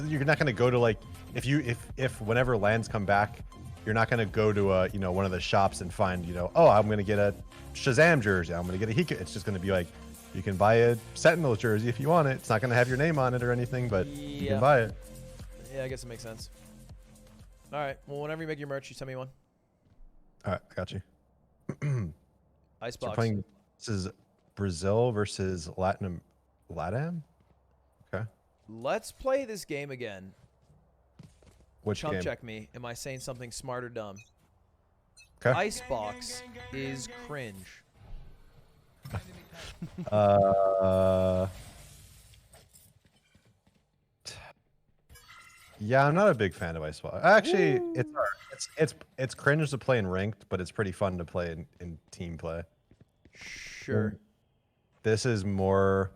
you're not gonna go to like if whenever lands come back, you're not gonna go to a one of the shops and find oh, I'm gonna get a Shazam jersey, I'm gonna get a Hiko. It's just gonna be like you can buy a Sentinel jersey if you want it. It's not gonna have your name on it or anything, but you can buy it. Yeah, I guess it makes sense. All right. Well, whenever you make your merch, you send me one. All right, got you. Icebox. So this is Brazil versus LATAM. Okay. Let's play this game again. Which Chump game? check me. Am I saying something smart or dumb? Okay. Icebox is cringe. Yeah, I'm not a big fan of Icebox. Actually, it's cringe to play in ranked, but it's pretty fun to play in team play. Sure. This is more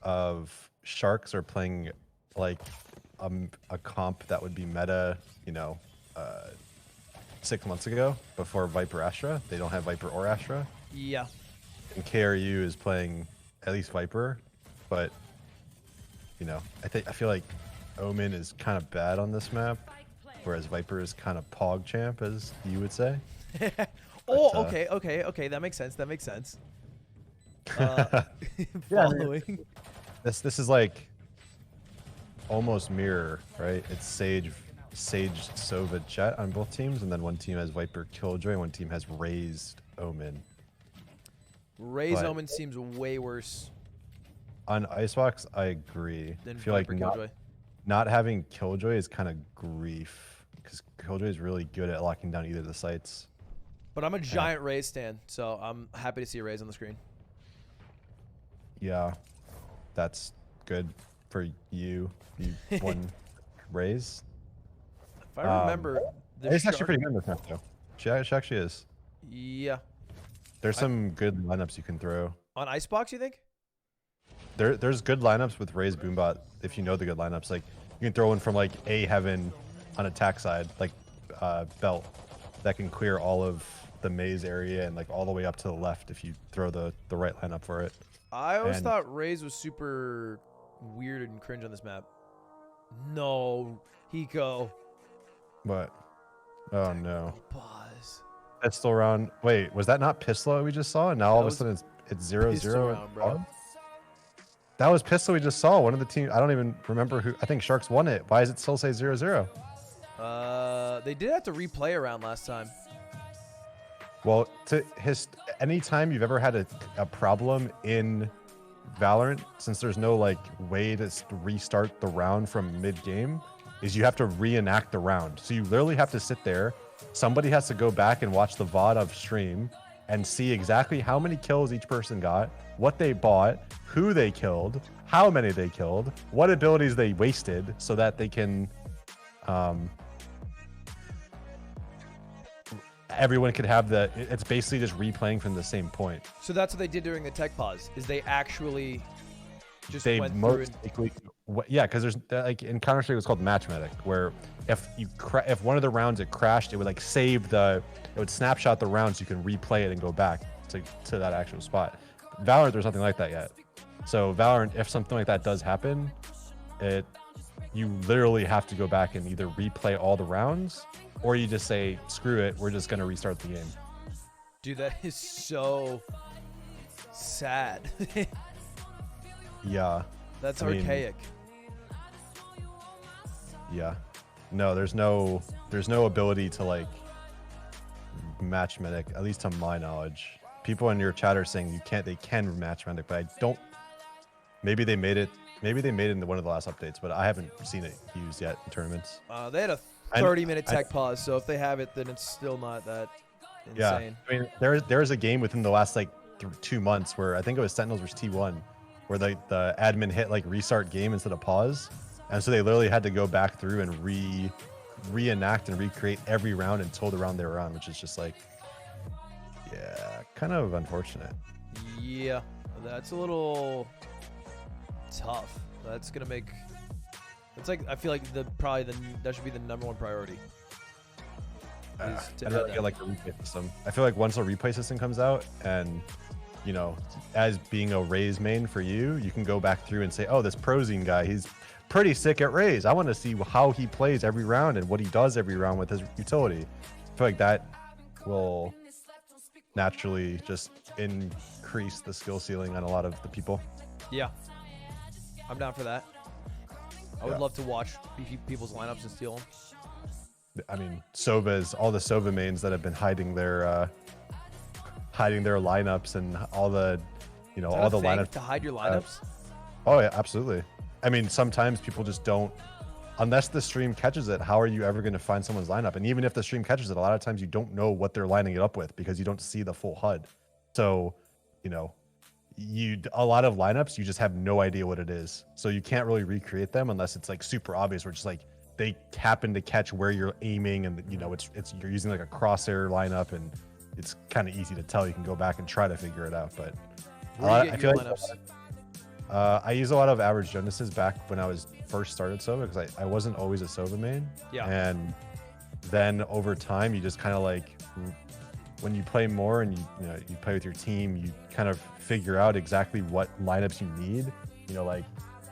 of Sharks are playing like a comp that would be meta, 6 months ago before Viper Astra. They don't have Viper or Astra. Yeah. And KRU is playing at least Viper, but I feel like Omen is kind of bad on this map, whereas Viper is kind of pog champ, as you would say. Okay. That makes sense. That makes sense. Following. This is like almost mirror, right? It's Sage, Sova, Jet on both teams, and then one team has Viper, Killjoy, and one team has Raised Omen. Raised Omen seems way worse. On Icebox, I agree. Than I feel Viper, like Killjoy. not having Killjoy is kind of grief, because Killjoy is really good at locking down either of the sites. But I'm a giant Raze stan, so I'm happy to see a Raze on the screen. Yeah, that's good for you. You won Raze. If I remember, it's actually pretty good in this map, though. She actually is. Yeah. There's some good lineups you can throw. On Icebox, you think? There's good lineups with Raze Boombot if you know the good lineups. Like you can throw in from like A Heaven on attack side, like Belt, that can clear all of the maze area and like all the way up to the left if you throw the right lineup for it. I always thought Raze was super weird and cringe on this map. No, Hiko. What? Oh no. Pause. Pistol round. Wait, was that not Pistol we just saw? And now all of a sudden it's 0-0. Round, bro. That was Pistol we just saw. One of the teams. I don't even remember who. I think Sharks won it. Why does it still say 0-0? They did have to replay a round last time. Well, anytime you've ever had a problem in Valorant, since there's no like way to restart the round from mid game, is you have to reenact the round. So you literally have to sit there. Somebody has to go back and watch the VOD of stream and see exactly how many kills each person got, what they bought, who they killed, how many they killed, what abilities they wasted, so that they can, everyone could have it's basically just replaying from the same point. So that's what they did during the tech pause, is they actually just They went most through likely, yeah, because there's like in Counter-Strike it was called Match Medic, where if one of the rounds it crashed, it would like it would snapshot the round so you can replay it and go back to that actual spot. Valorant, there's nothing like that yet. So Valorant, if something like that does happen, you literally have to go back and either replay all the rounds, or you just say, screw it, we're just gonna restart the game. Dude, that is so sad. Yeah. That's I mean, archaic. Yeah. No, there's no ability to like match medic, at least to my knowledge. People in your chat are saying they can match medic, but I don't. Maybe they made it in one of the last updates, but I haven't seen it used yet in tournaments. They had a 30-minute tech pause, so if they have it, then it's still not that insane. Yeah, I mean, there's a game within the last like 2 months where I think it was Sentinels versus T1, where the admin hit like restart game instead of pause, and so they literally had to go back through and reenact and recreate every round until the round they were on, which is just like, yeah, kind of unfortunate. Yeah, that's a little tough. That's gonna make. It's like, I feel like that should be the #1 priority. I don't get like a replay system. I feel like once a replay system comes out, and as being a Raze main for you, you can go back through and say, oh, this Prozine guy, he's pretty sick at Raze. I want to see how he plays every round and what he does every round with his utility. I feel like that will naturally just increase the skill ceiling on a lot of the people. Yeah, I'm down for that. I would love to watch people's lineups and steal them. I mean, Sova's, all the Sova mains that have been hiding their lineups and all the, you know, all the lineups to hide your lineups. Oh yeah, absolutely. I mean, sometimes people just don't, unless the stream catches it. How are you ever going to find someone's lineup? And even if the stream catches it, a lot of times you don't know what they're lining it up with because you don't see the full HUD. So, you know, a lot of lineups you just have no idea what it is. So you can't really recreate them unless it's like super obvious. Where it's just like they happen to catch where you're aiming, and you know it's you're using like a crosshair lineup, and it's kind of easy to tell. You can go back and try to figure it out. But I feel like I use a lot of average Jonas's back when I was first started Sova because I wasn't always a Sova main. Yeah. And then over time, you just kind of like, when you play more and you know, you play with your team, you kind of figure out exactly what lineups you need. You know, like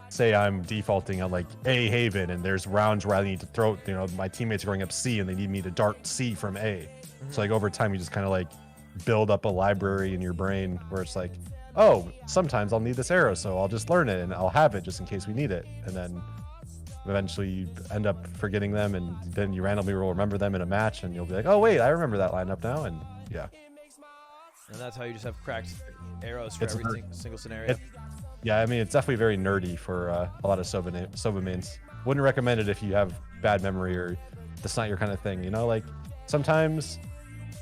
say I'm defaulting on like A Haven, and there's rounds where I need to throw, you know, my teammates are going up C and they need me to dart C from A. So like over time, you just kind of like build up a library in your brain where it's like, oh, sometimes I'll need this arrow, so I'll just learn it and I'll have it just in case we need it. And then eventually you end up forgetting them, and then you randomly will remember them in a match, and you'll be like, oh wait, I remember that lineup now. And yeah. And that's how you just have cracked arrows for every single scenario. Yeah, I mean, it's definitely very nerdy for a lot of Sova mains. Wouldn't recommend it if you have bad memory or that's not your kind of thing. You know, like sometimes,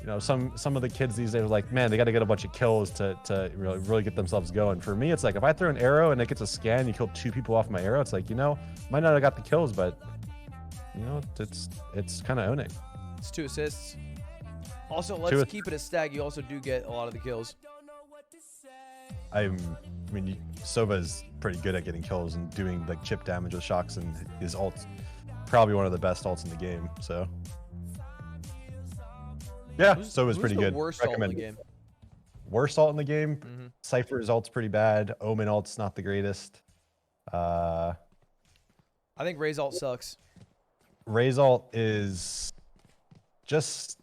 you know, some of the kids these days are like, man, they got to get a bunch of kills to really get themselves going. For me, it's like if I throw an arrow and it gets a scan, you kill 2 people off my arrow. It's like, you know, might not have got the kills, but you know, it's kind of owning. It's 2 assists. Also, let's keep it a stag. You also do get a lot of the kills. I mean, Sova's pretty good at getting kills and doing like chip damage with shocks, and his ult's probably one of the best ults in the game. So yeah, Sova's pretty good. Worst ult in the game? Worst ult in the game? Cypher's ult's pretty bad. Omen ult's not the greatest. I think Ray's ult sucks. Ray's ult is just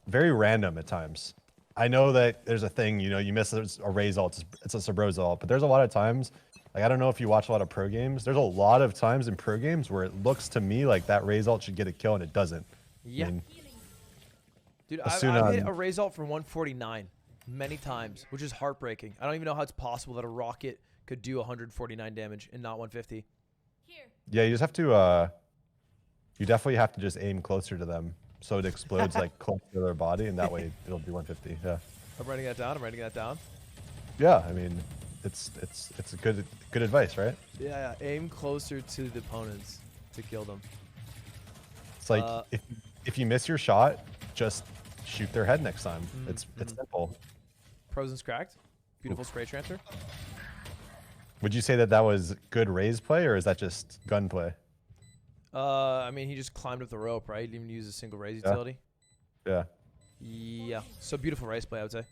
very random at times. I know that there's a thing, you know, you miss a Ray's ult, it's a subroza ult, but there's a lot of times, like I don't know if you watch a lot of pro games, there's a lot of times in pro games where it looks to me like that Ray's ult should get a kill and it doesn't. Yeah. I mean, dude, I've hit a Ray's ult for 149 many times, which is heartbreaking. I don't even know how it's possible that a rocket could do 149 damage and not 150. Yeah, you just have to, you definitely have to just aim closer to them so it explodes like close to their body, and that way it'll do 150. Yeah. I'm writing that down. I'm writing that down. Yeah, I mean, it's a good advice, right? Yeah, aim closer to the opponents to kill them. It's like if you miss your shot, just shoot their head next time. It's simple. Prosen's cracked. Beautiful spray transfer. Would you say that was good Raze play, or is that just gunplay? I mean, he just climbed up the rope, right? He didn't even use a single Raze utility. Yeah. Yeah. So beautiful Raze play, I would say.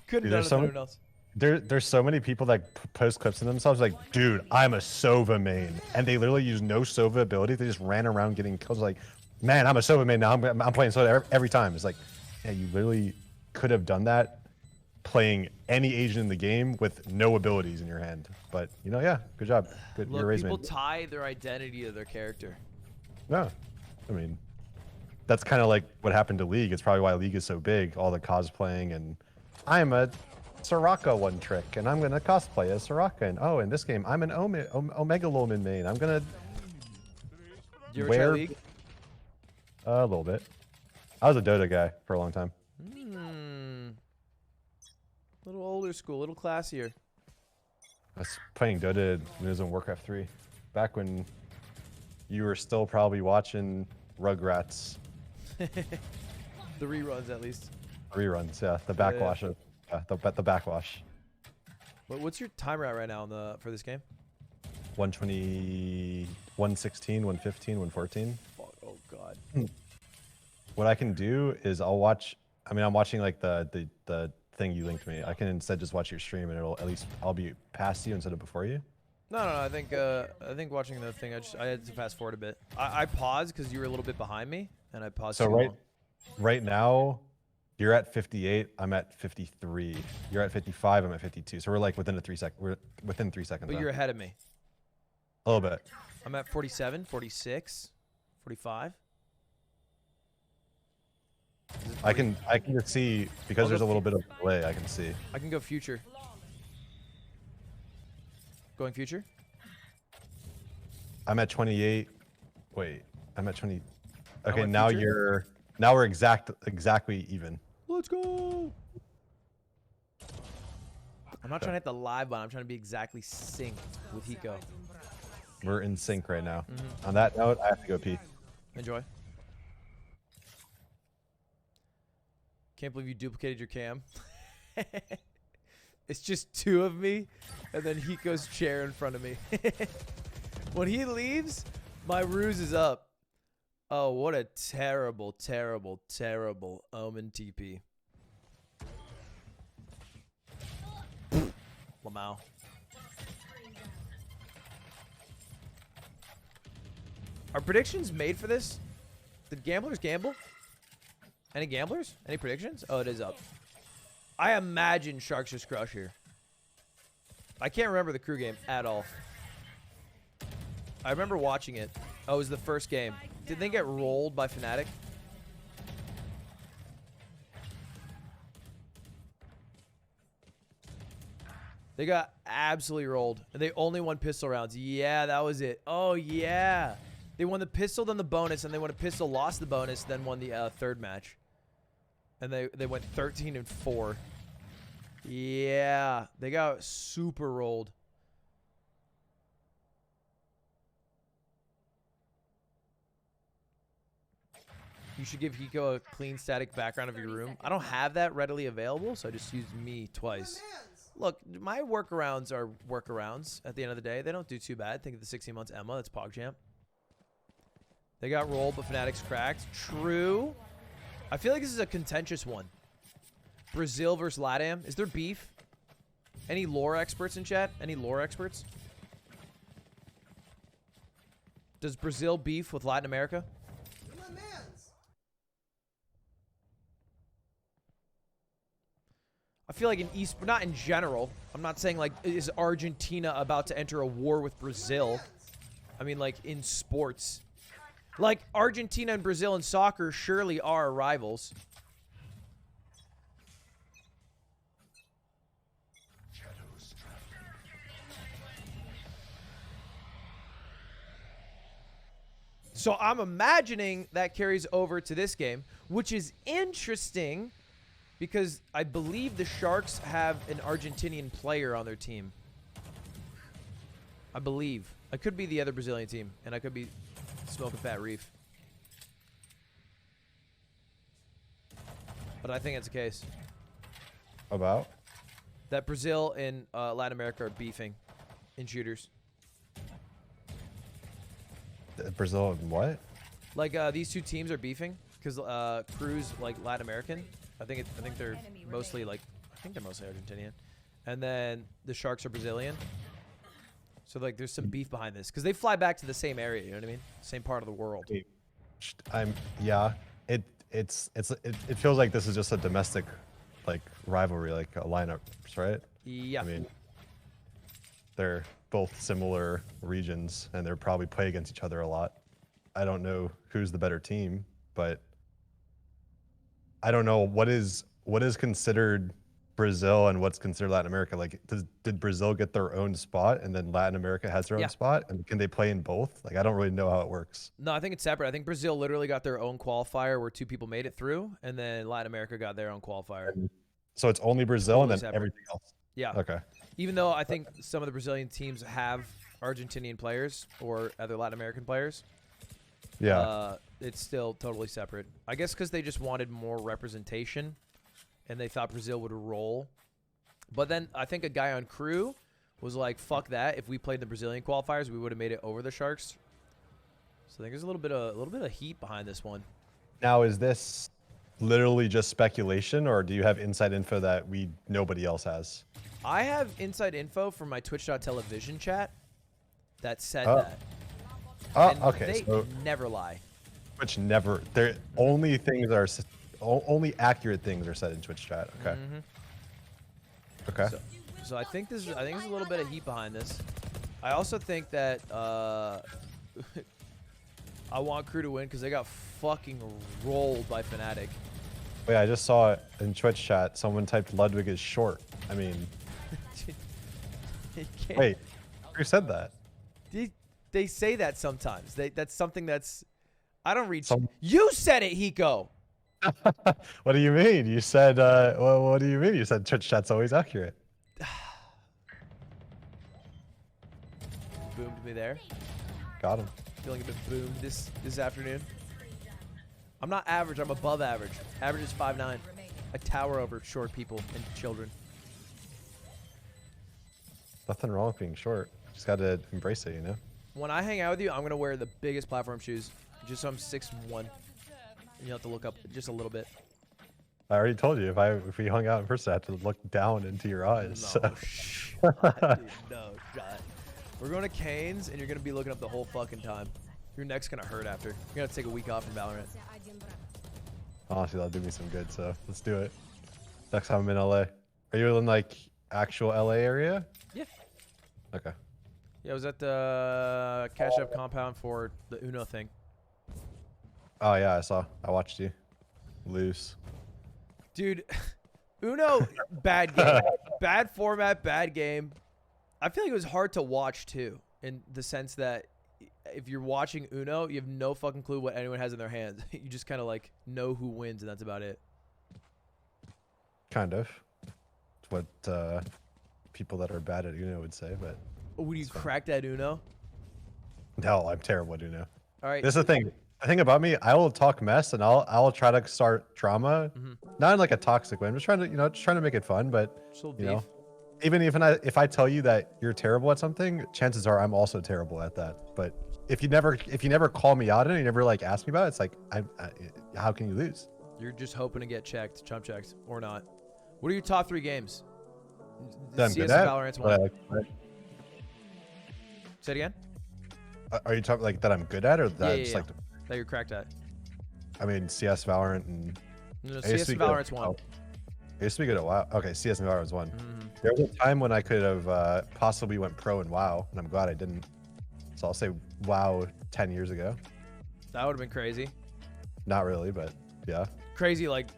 Couldn't have done anyone else. There's so many people that post clips of themselves like, dude, I'm a Sova main, and they literally use no Sova ability. They just ran around getting kills. Like, man, I'm a Sova main now. I'm playing Sova every time. It's like, yeah, you literally could have done that playing any agent in the game with no abilities in your hand. But you know, yeah, good job. Good. Look, people tie their identity to their character. Yeah, I mean, that's kind of like what happened to League. It's probably why League is so big. All the cosplaying, and I'm a Soraka one trick, and I'm gonna cosplay as Soraka. And oh, in this game, I'm an Omega Loman main. I'm gonna wear League? A little bit. I was a Dota guy for a long time. A little older school, a little classier. I was playing Dota when it was in Warcraft 3. Back when you were still probably watching Rugrats. The reruns, at least. Reruns, yeah. The backwash of the backwash. What's your timer at right now for this game? 120, 116, 115, 114. Oh god. What I can do is I'll watch. I mean, I'm watching like the thing you linked me. I can instead just watch your stream, and it'll at least I'll be past you instead of before you. No. I think watching the thing, I had to fast forward a bit. I paused because you were a little bit behind me, and I paused So too long. right now, you're at 58. I'm at 53. You're at 55. I'm at 52. So we're like within we're within 3 seconds. But you're ahead of me. A little bit. I'm at 47, 46, 45. I can just see because there's a little bit of delay. I can see. I can go future. Going future. I'm at 28. Wait, I'm at 20. Okay, went now future? now we're exactly even. Let's go. I'm not trying to hit the live button. I'm trying to be exactly synced with Hiko. We're in sync right now. On that note, I have to go pee. Enjoy. Can't believe you duplicated your cam. It's just two of me and then Hiko's chair in front of me. When he leaves, my ruse is up. Oh, what a terrible, terrible, terrible Omen TP. Lamau. Are predictions made for this? Did gamblers gamble? Any gamblers? Any predictions? Oh, it is up. I imagine Sharks just crush here. I can't remember the crew game at all. I remember watching it. Oh, it was the first game. Did they get rolled by Fnatic? They got absolutely rolled. And they only won pistol rounds. Yeah, that was it. Oh, yeah. They won the pistol, then the bonus, and they won a pistol, lost the bonus, then won the third match. And they went 13-4. Yeah, they got super rolled. You should give Hiko a clean static background of your room. I don't have that readily available, so I just used me twice. Look, my workarounds are workarounds at the end of the day. They don't do too bad. Think of the 16 months Emma. That's PogChamp. They got rolled, but Fnatic's cracked. True. I feel like this is a contentious one. Brazil versus LATAM. Is there beef? Any lore experts in chat? Any lore experts? Does Brazil beef with Latin America? I feel like in East, not in general. I'm not saying like, is Argentina about to enter a war with Brazil? I mean like in sports. Like Argentina and Brazil in soccer surely are rivals. So I'm imagining that carries over to this game, which is interesting because I believe the Sharks have an Argentinian player on their team. I believe. I could be the other Brazilian team, and I could be smoking Fat Reef. But I think it's the case. About? That Brazil and Latin America are beefing in shooters. Brazil and what? Like these two teams are beefing because KRU's like Latin American. I think they're mostly like they're mostly Argentinian, and then the Sharks are Brazilian. So like there's some beef behind this because they fly back to the same area. You know what I mean? Same part of the world. Yeah. It feels like this is just a domestic like rivalry, like a lineup, right? Yeah. I mean, they're both similar regions and they're probably play against each other a lot. I don't know who's the better team, but I don't know what is considered Brazil and what's considered Latin America. Like, did Brazil get their own spot and then Latin America has their own spot? And can they play in both? Like, I don't really know how it works. No, I think it's separate. I think Brazil literally got their own qualifier where two people made it through, and then Latin America got their own qualifier. So it's only Brazil Totally and then separate. everything else. Yeah. Okay. Even though I think some of the Brazilian teams have Argentinian players or other Latin American players. Yeah. It's still totally separate. I guess because they just wanted more representation and they thought Brazil would roll. But then I think a guy on KRU was like, fuck that. If we played the Brazilian qualifiers, we would have made it over the Sharks. So I think there's a little bit of heat behind this one. Now, is this literally just speculation, or do you have inside info that nobody else has? I have inside info from my Twitch.television chat that said Oh. that. Oh, And okay. They So never lie. Twitch never. They're only things that are only accurate things are said in Twitch chat. Okay. Okay. So I think this is a little bit of heat behind this. I also think that I want KRU to win because they got fucking rolled by Fnatic. Wait, I just saw it in Twitch chat. Someone typed Ludwig is short. I mean, wait, who said that? They say that sometimes. That's something that's I don't read. You said it, Hiko. What do you mean? You said, well, what do you mean? You said Twitch chat's always accurate. Boomed me there. Got him. Feeling a bit boomed this afternoon. I'm not average. I'm above average. Average is 5'9". I tower over short people and children. Nothing wrong with being short. Just got to embrace it, you know? When I hang out with you, I'm going to wear the biggest platform shoes. Just so I'm 6'1". And you'll have to look up just a little bit. I already told you, if we hung out in person, I had to look down into your eyes. No So. shot, dude. No shot. We're going to Canes, and you're going to be looking up the whole fucking time. Your neck's going to hurt after. You're going to take a week off from Valorant. Honestly, that'll do me some good, so let's do it. Next time I'm in LA. Are you in, like, actual LA area? Yeah. Okay. Yeah, I was at the Cash App compound for the Uno thing. Oh, yeah, I watched you. Loose. Dude, Uno, bad game. Bad format, bad game. I feel like it was hard to watch, too, in the sense that if you're watching Uno, you have no fucking clue what anyone has in their hands. You just kind of, like, know who wins, and that's about it. Kind of. It's what people that are bad at Uno would say, but... Would you crack that Uno? No, I'm terrible at Uno. All right. This is the thing. The thing about me, I will talk mess and I'll try to start drama, not in like a toxic way. I'm just trying to, just trying to make it fun. But you know, even if I tell you that you're terrible at something, chances are I'm also terrible at that. But if you never call me out on it, you never like ask me about it, it's like how can you lose? You're just hoping to get checked, chump checked, or not. What are your top 3 games? That I'm CS good and at. Valorant's one. Say it again. Are you talking like that I'm good at, or that Yeah. like that you're cracked at? I mean, CS, Valorant, and No, CS and Valorant's one. I used to be good at WoW. Okay, CS and Valorant's one. There was a time when I could have possibly went pro in WoW, and I'm glad I didn't. So I'll say WoW 10 years ago. That would have been crazy. Not really, but yeah. Crazy, like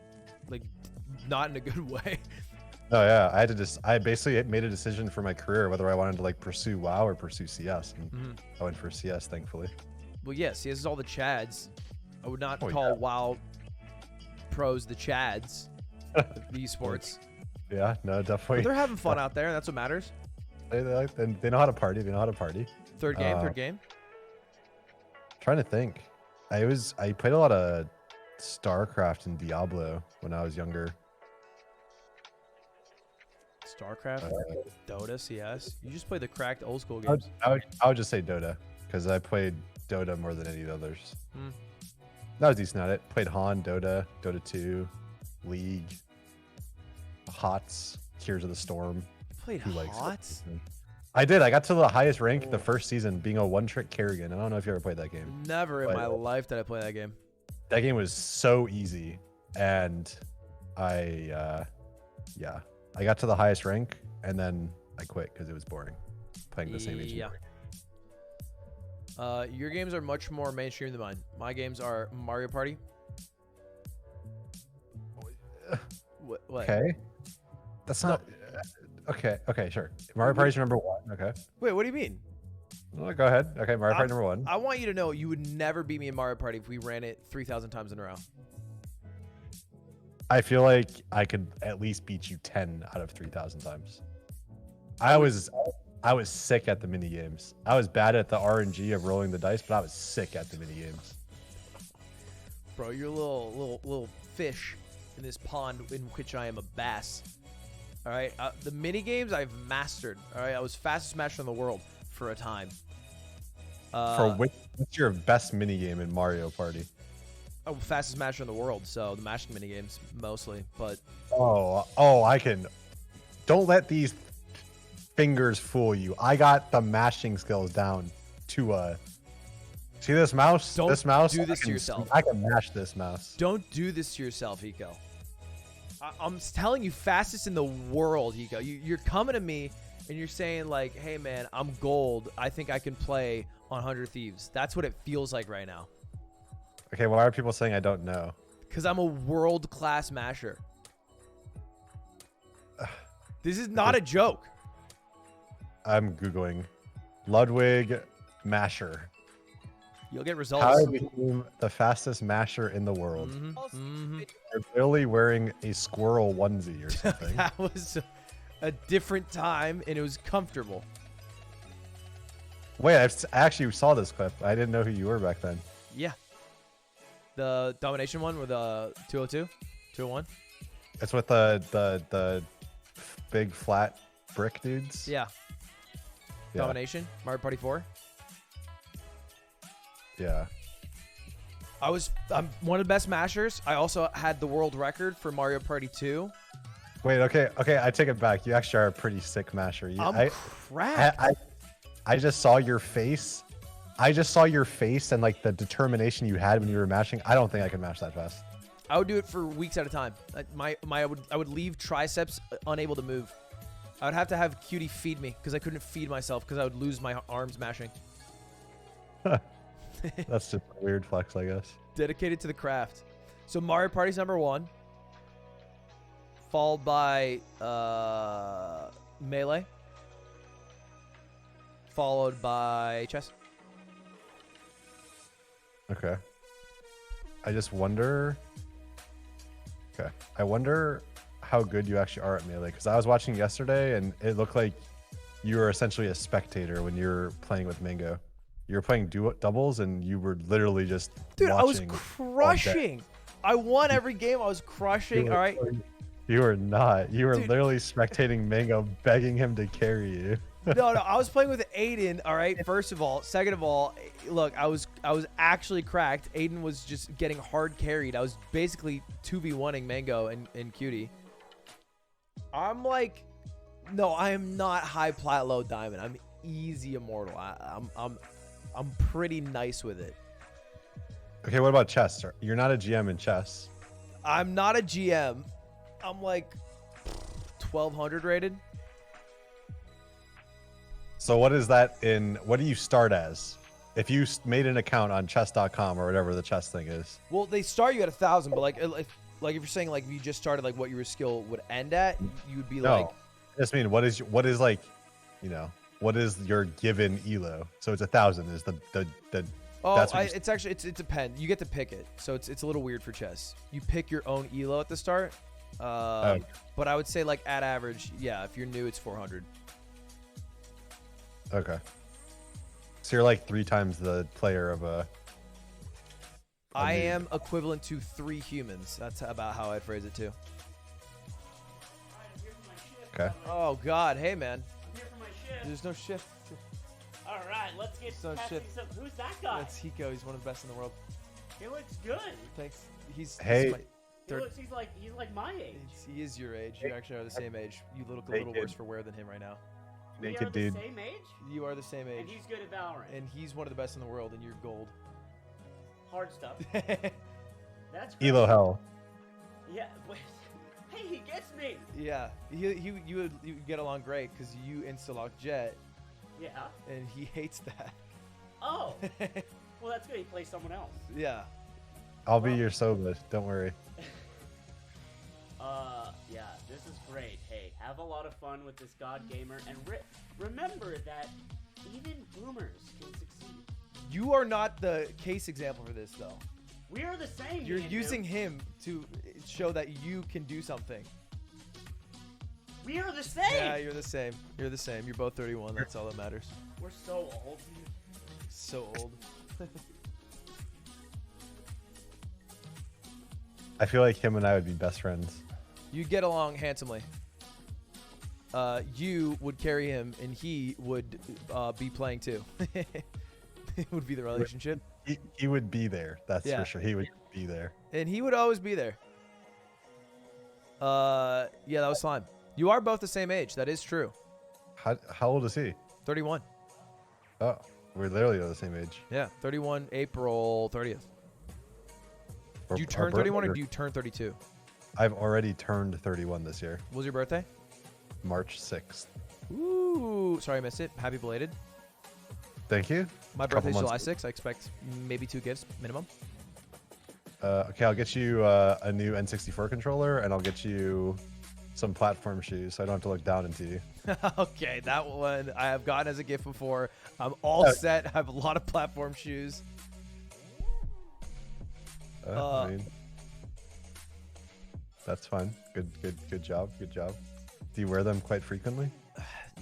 not in a good way. Oh yeah, I basically made a decision for my career whether I wanted to like pursue WoW or pursue CS, and I went for CS, thankfully. Well, yeah, CS is all the Chads. I would not Oh, call yeah. WoW pros the Chads. The esports. Yeah, no, But definitely. they're having fun out there, and that's what matters. They know how to party. They know how to party. Third game. Trying to think. I played a lot of StarCraft and Diablo when I was younger. StarCraft, Dota, CS. You just play the cracked old school games. I would just say Dota because I played Dota more than any of the others. That was decent at it. Played Han, Dota, Dota 2, League, HOTS, Tears of the Storm. Played Who likes HOTS? I did. I got to the highest rank the first season, being a one-trick Kerrigan. I don't know if you ever played that game. Never in my life did I play that game. That game was so easy, and I got to the highest rank, and then I quit because it was boring. Playing the same agent. Yeah. Your games are much more mainstream than mine. My games are Mario Party. What? Okay. That's not. Okay. Okay. Sure. Mario Party's number 1. Okay. Wait, what do you mean? Well, go ahead. Okay. Mario Party number 1. I want you to know you would never beat me in Mario Party if we ran it 3,000 times in a row. I feel like I could at least beat you 10 out of 3,000 times. I was sick at the mini games. I was bad at the RNG of rolling the dice, but I was sick at the mini games. Bro, you're a little fish in this pond in which I am a bass. All right, the mini games I've mastered. All right, I was fastest matcher in the world for a time. What's your best mini game in Mario Party? Oh, fastest matcher in the world. So the mashing mini games mostly, but I can. Don't let these fingers fool you. I got the mashing skills down to see this mouse? Don't this mouse? do this to yourself. I can mash this mouse. Don't do this to yourself, Hiko. I'm telling you, fastest in the world, Hiko. You're coming to me and you're saying like, hey man, I'm gold. I think I can play on 100 Thieves. That's what it feels like right now. Okay, why are people saying I don't know? Because I'm a world-class masher. This is not a joke. I'm Googling Ludwig masher. You'll get results. How I became the fastest masher in the world. You're literally wearing a squirrel onesie or something. That was a different time, and it was comfortable. Wait, I actually saw this clip. I didn't know who you were back then. Yeah. The domination one with 202? 201? It's with the big flat brick dudes. Yeah. Domination? Mario Party 4? Yeah. I'm one of the best mashers. I also had the world record for Mario Party 2. Wait, okay, I take it back. You actually are a pretty sick masher. I'm cracked. I just saw your face. I just saw your face and like the determination you had when you were mashing. I don't think I can mash that fast. I would do it for weeks at a time. I would leave triceps unable to move. I would have to have Cutie feed me because I couldn't feed myself because I would lose my arms mashing. That's just a weird flex, I guess. Dedicated to the craft. So Mario Party's #1, followed by Melee, followed by chess. Okay. I just wonder. Okay. I wonder how good you actually are at Melee, because I was watching yesterday and it looked like you were essentially a spectator when you were playing with Mango. You were playing doubles and you were literally just Dude, I was watching crushing. I won every game. I was crushing. All right. You were not. You were Dude. literally spectating Mango, begging him to carry you. No, I was playing with Aiden. All right. First of all, second of all, look, I was actually cracked. Aiden was just getting hard carried. I was basically 2v1ing Mango and Cutie. I'm like, no, I am not high plat, low diamond. I'm easy immortal. I'm pretty nice with it. Okay, what about chess? You're not a GM in chess. I'm not a GM. I'm like 1200 rated. So what is that in? What do you start as? If you made an account on chess.com or whatever the chess thing is. Well, they start you at 1,000, but like if you're saying like if you just started like what your skill would end at, you would be like. I just mean what is like, you know, what is your given elo? So it's 1,000 is the. Oh, that's it depends. You get to pick it, so it's a little weird for chess. You pick your own elo at the start. But I would say like at average, yeah. If you're new, it's 400. Okay. So you're like 3 times the player of a. I am equivalent to 3 humans. That's about how I'd phrase it too. Okay. Oh God, hey man. I'm here for my shift. There's no shift. All right, let's get No testing shit. some. Who's that guy? That's Hiko. He's one of the best in the world. He looks good. Thanks. He's Hey. my He third. looks. He's like my age. He is your age. You actually are the same age. You look a Hey, little kid. worse for wear than him right now. We are Naked the dude. same age, You are the same and age. he's good at Valorant. And he's one of the best in the world, and you're gold. Hard stuff. That's great. Elo hell. Yeah. Wait. Hey, he gets me. Yeah, you would get along great because you insta-lock Jet, Yeah. and he hates that. Oh. Well, that's good. He plays someone else. Yeah. I'll be your Soba. Don't worry. Yeah. This is great. Hey, have a lot of fun with this God Gamer, and remember that even boomers can succeed. You are not the case example for this, though. We are the same. You're me and using him. him to show that you can do something. We are the same. Yeah, you're the same. You're the same. You're both 31. That's all that matters. We're so old. So old. I feel like him and I would be best friends. You'd get along handsomely. You would carry him, and he would be playing too. It would be the relationship. He would be there. That's Yeah. for sure. He would be there. And he would always be there. Yeah, that was slime. You are both the same age. That is true. How old is he? 31. Oh, we're literally the same age. Yeah, 31 April 30th. Our- Do you our turn 31 or birth- do you turn 32? I've already turned 31 this year, What was your birthday? March 6th. Ooh, sorry I missed it. Happy belated. Thank you. My Couple birthday's July months. 6th. I expect maybe 2 gifts minimum. Okay, I'll get you a new N64 controller, and I'll get you some platform shoes, so I don't have to look down into you. Okay, that one I have gotten as a gift before. I'm all set. I have a lot of platform shoes. I mean, that's fine. Good job. Good job. Do you wear them quite frequently?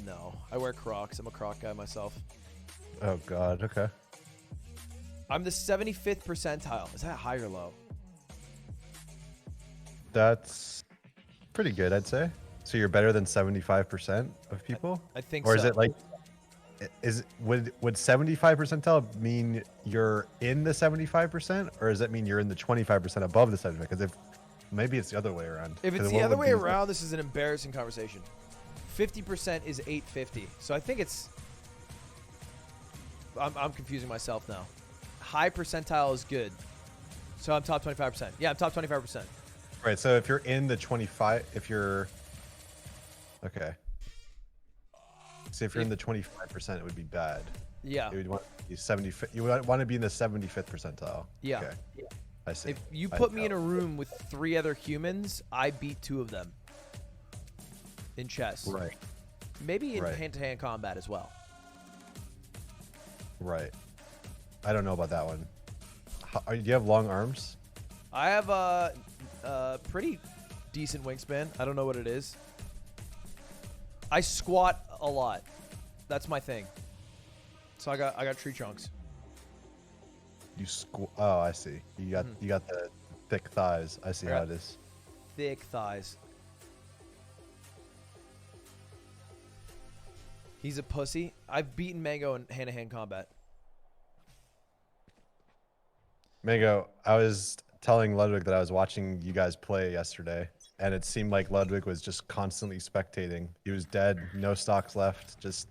No, I wear Crocs. I'm a Croc guy myself. Oh God. Okay. I'm the 75th percentile. Is that high or low? That's pretty good, I'd say. So you're better than 75% of people, I think or so. is it like, would 75 percentile mean you're in the 75%, or does that mean you're in the 25% above the 75? Because if maybe it's the other way around. If it's 'Cause the what other would way be- around, this is an embarrassing conversation. 50% is 850. So I think it's... I'm confusing myself now. High percentile is good. So I'm top 25%. Yeah, I'm top 25%. Right. So if you're in the 25, if you're okay. So if you're in the 25%, it would be bad. Yeah. You would want to be 70. You would want to be in the 75th percentile. Yeah. Okay. I see. If you I put me in a know. room with 3 other humans, I beat 2 of them. In chess. Right. Maybe in Right. hand-to-hand combat as well. Right. I don't know about that one. Do you have long arms? I have a pretty decent wingspan. I don't know what it is. I squat a lot. That's my thing. So I got tree trunks. Oh, I see. You got the thick thighs. I see I how got- it is. Thick thighs. He's a pussy. I've beaten Mango in hand-to-hand combat. Mango, I was telling Ludwig that I was watching you guys play yesterday, and it seemed like Ludwig was just constantly spectating. He was dead, no stocks left, just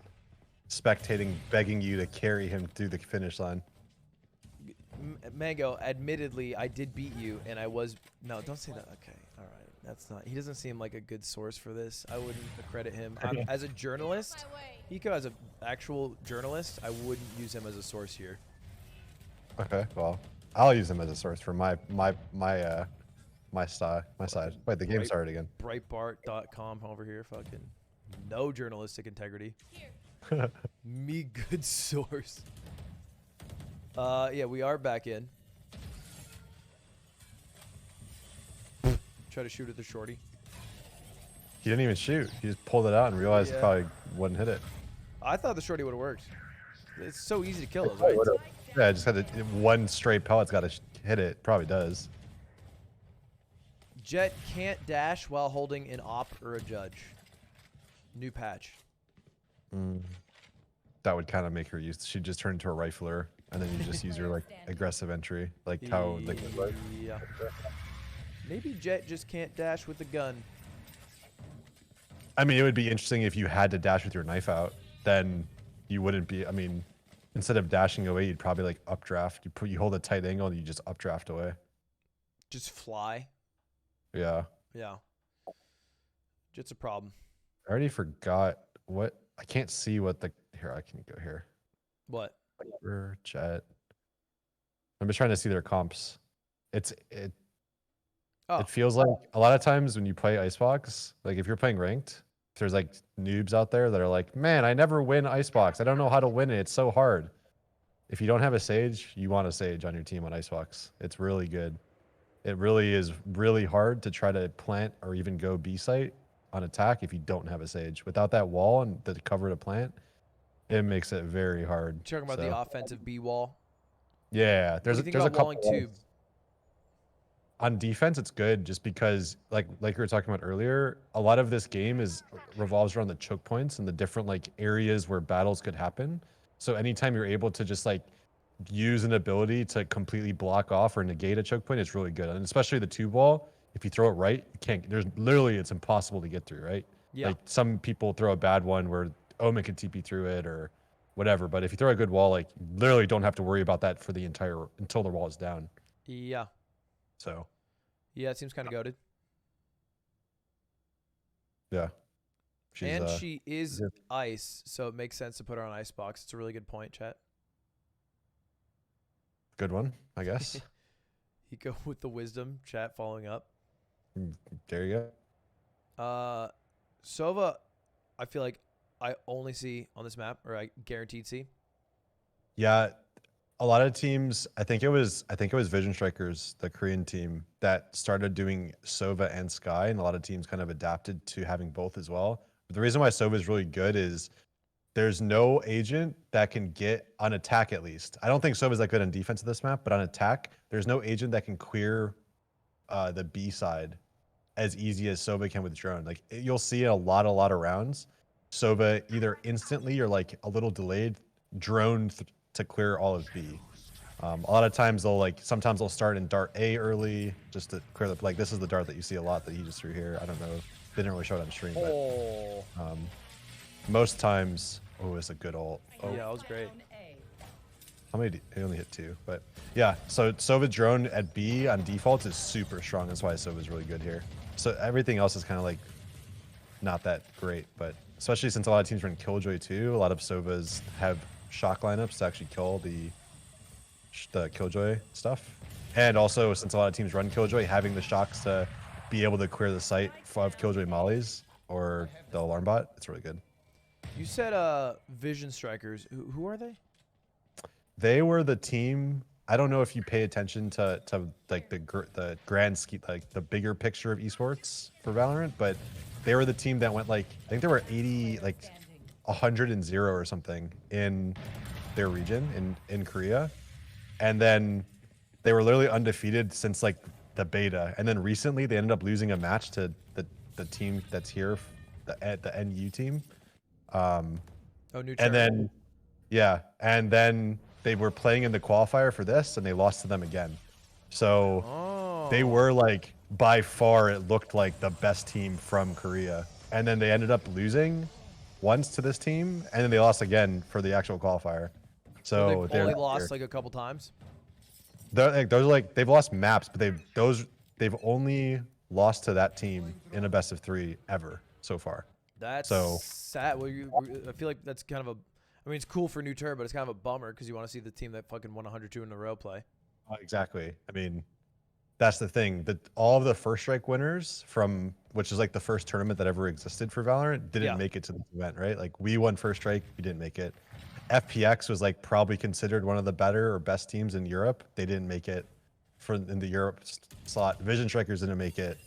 spectating, begging you to carry him through the finish line. Mango, admittedly, I did beat you, and I was... No, don't say that. Okay, all right. That's not... He doesn't seem like a good source for this. I wouldn't accredit him. As a journalist, Hiko, as an actual journalist, I wouldn't use him as a source here. Okay, well, I'll use him as a source for my side. Wait, the game started again. Breitbart.com over here, fucking no journalistic integrity. Me good source. Yeah, we are back in. Try to shoot at the shorty. He didn't even shoot. He just pulled it out and realized Yeah. it probably wouldn't hit it. I thought the shorty would have worked. It's so easy to kill those, right? Yeah, I just had one stray pellet's got to hit it. Probably does. Jet can't dash while holding an op or a judge. New patch. That would kind of make her use. She'd just turn into a rifler, and then you just use her like aggressive entry, like how like. Yeah. Maybe Jet just can't dash with a gun. I mean, it would be interesting if you had to dash with your knife out. Then you wouldn't be. I mean, instead of dashing away, you'd probably like updraft. You hold a tight angle and you just updraft away. Just fly. Yeah. Yeah. Jet's a problem. I already forgot what. I can't see what the. Here, I can go here. What? Jet. I'm just trying to see their comps. Oh, It feels like a lot of times when you play Icebox, like if you're playing ranked, there's like noobs out there that are like, man, I never win Icebox. I don't know how to win it. It's so hard. If you don't have a Sage, you want a Sage on your team on Icebox. It's really good. It really is really hard to try to plant or even go B site on attack if you don't have a Sage. Without that wall and the cover to plant, it makes it very hard. you're talking about the offensive B wall. Yeah, What there's do a you think there's a about couple walling walls. tube? On defense, it's good just because, like we were talking about earlier, a lot of this game revolves around the choke points and the different like areas where battles could happen. So anytime you're able to just like use an ability to completely block off or negate a choke point, it's really good. And especially the tube wall, if you throw it right, you can't. There's literally it's impossible to get through, right? Yeah. Like some people throw a bad one where Omen can TP through it or whatever. But if you throw a good wall, like you literally don't have to worry about that for the entire until the wall is down. Yeah. So. Yeah, it seems kind of goated. Yeah. She is ice, so it makes sense to put her on icebox. It's a really good point, chat. Good one, I guess. Hiko with the wisdom, chat following up. There you go. Sova, I feel like I only see on this map, or I guaranteed see. Yeah, a lot of teams. I think it was Vision Strikers, the Korean team, that started doing Sova and Sky, and a lot of teams kind of adapted to having both as well. But the reason why Sova is really good is there's no agent that can get on attack, at least. I don't think Sova is that good on defense of this map, but on attack, there's no agent that can clear the B side as easy as Sova can with drone. Like you'll see in a lot of rounds, Sova either instantly or like a little delayed drone to clear all of B. A lot of times sometimes they'll start in dart A early just to clear the, like this is the dart that you see a lot that he just threw here. I don't know, they didn't really show it on stream, but most times, it's a good ult. Yeah, that was great. How many? He only hit 2, but yeah. So Sova drone at B on default is super strong. That's why Sova is really good here. So everything else is kind of like not that great, but especially since a lot of teams run Killjoy too, a lot of Sovas have shock lineups to actually kill the Killjoy stuff. And also, since a lot of teams run Killjoy, having the shocks to be able to clear the site of Killjoy mollies or the alarm bot, it's really good. You said Vision Strikers. Who are they? They were the team. I don't know if you pay attention to like the grand scheme, like the bigger picture of esports for Valorant, but they were the team that went like I think there were 80, like 100-0 or something in their region in Korea, and then they were literally undefeated since like the beta, and then recently they ended up losing a match to the team that's here, the NU team. New and then and then they were playing in the qualifier for this and they lost to them again. So they were like by far it looked like the best team from Korea, and then they ended up losing once to this team and then they lost again for the actual qualifier. So they've only lost like a couple times. Those are like they've lost maps, but they've only lost to that team in a best of 3 ever so far. That's so sad. Well, I feel like that's kind of a. I mean, it's cool for new turn, but it's kind of a bummer because you want to see the team that fucking won 102 in a row play. Exactly. I mean, that's the thing. That all of the first strike winners from which is like the first tournament that ever existed for Valorant didn't make it to this event, right? Like we won first strike, we didn't make it. FPX was like probably considered one of the better or best teams in Europe. They didn't make it in the Europe slot. Vision Strikers didn't make it.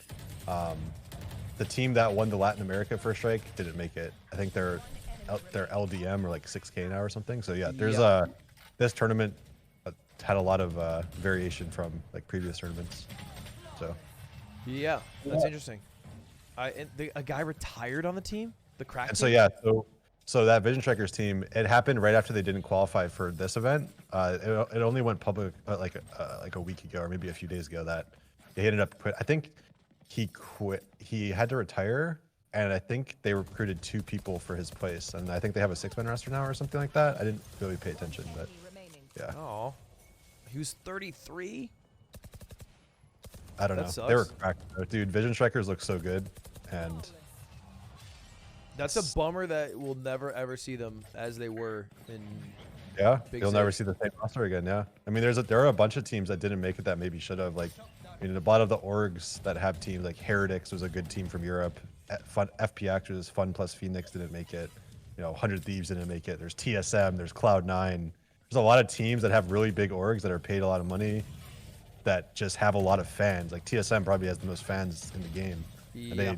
The team that won the Latin America first strike didn't make it. I think they're LDM or like 6K now or something. So yeah, there's this tournament had a lot of variation from like previous tournaments. So yeah, that's interesting. A guy retired on the team, the crack. And so yeah, so that Vision Strikers team, it happened right after they didn't qualify for this event. It only went public like a week ago or maybe a few days ago that they ended up quit. I think he quit. He had to retire, and I think they recruited 2 people for his place, and I think they have a 6-man roster now or something like that. I didn't really pay attention, but yeah. Oh, he was 33. I don't know. Sucks. They were cracked, dude. Vision Strikers look so good, and that's a bummer that we'll never ever see them as they were in. Yeah, you'll never see the same roster again. Yeah, I mean, there are a bunch of teams that didn't make it that maybe should have. Like, I mean, a lot of the orgs that have teams like Heretics was a good team from Europe. FPX was Fun plus Phoenix didn't make it. 100 Thieves didn't make it. There's TSM. There's Cloud9. There's a lot of teams that have really big orgs that are paid a lot of money, that just have a lot of fans. Like TSM probably has the most fans in the game. Yeah.